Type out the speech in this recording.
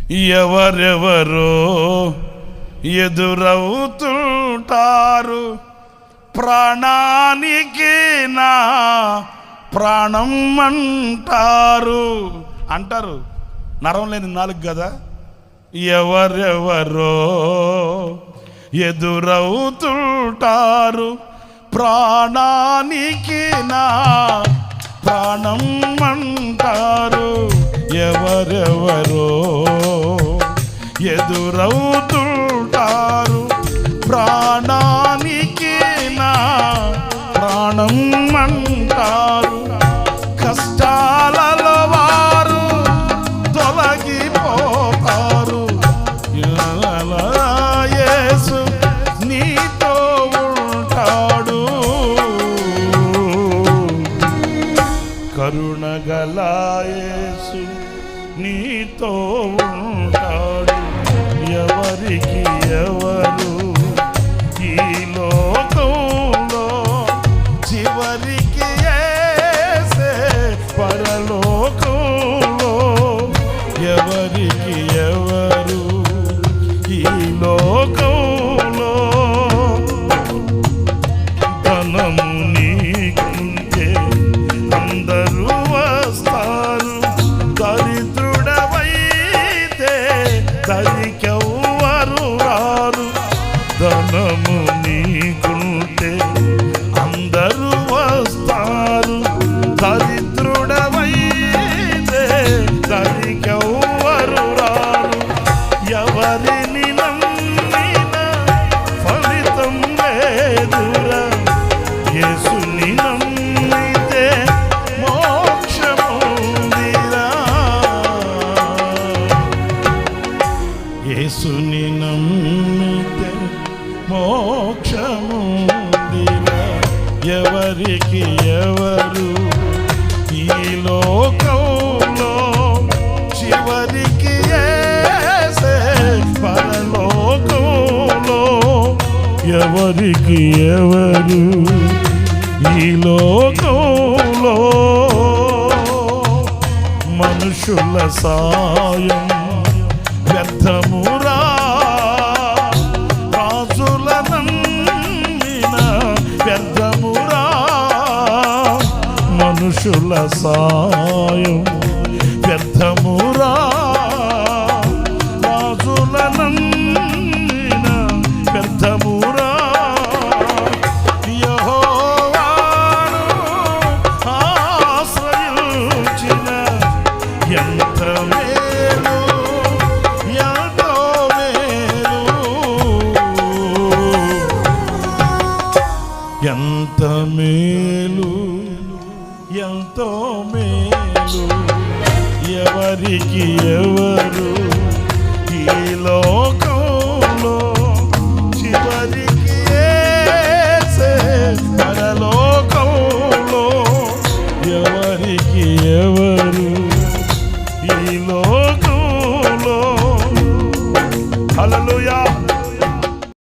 ఎవరెవరో ఎదురవుతుంటారు, ప్రాణానికి నా ప్రాణం అంటారు. నరం లేని నాలుగు కదా. ఎవరెవరో ఎదురవుతుంటారు, ప్రాణానికి నా ప్రాణం అంటారు. ఎవరెవరో ఎదురవుతుంటారు, ప్రాణానికి నా ప్రాణం అంటారు. కష్టాలలో వారు తొలగిపోతారు, యేసు నీతో ఉంటాడు. కరుణగల యేసు నీతో ఉంటాడు. ఎవరికి ఎవరు ఈ లోకంలో, చివరికి యేసే పరలోకంలో. ఎవరికి ఎవరు ఈ లోకంలో, ధనము నీకుంటే అందరూ వస్తారు, దరిద్రుడవైతే దరికెవ్వరు రారు. ధనము నీకుంటే అందరూ వస్తారు, దరిద్రుడవైతే దరికెవ్వరు రారు. ఎవరిని నమ్మినా ఫలితం లేదురా, యేసుని నమ్మితే మోక్షముందిరా. యేసుని నమ్మితే మోక్షముందిరా. ఎవరికి ఎవరు ఈ లోకంలో, చివరికి యేసే పరలోకంలో. ఎవరికి ఎవరు ఈ లోకంలో, మనుషుల సాయం వ్యర్థమురా, రాజుల నమ్మిన వ్యర్థమురా. మనుషుల సాయం వ్యర్థమురా, రాజుల నమ్మిన వ్యర్థమురా. యెహోవాను ఆశ్రయించిన ఎంత మేలు, ఎంతో మేలు, ఎంత మేలు, ఎంతో మేలు. ఎవరికి ఎవరు ఈ లోకంలో, చివరికి యేసే పరలోకంలో. ఎవరికి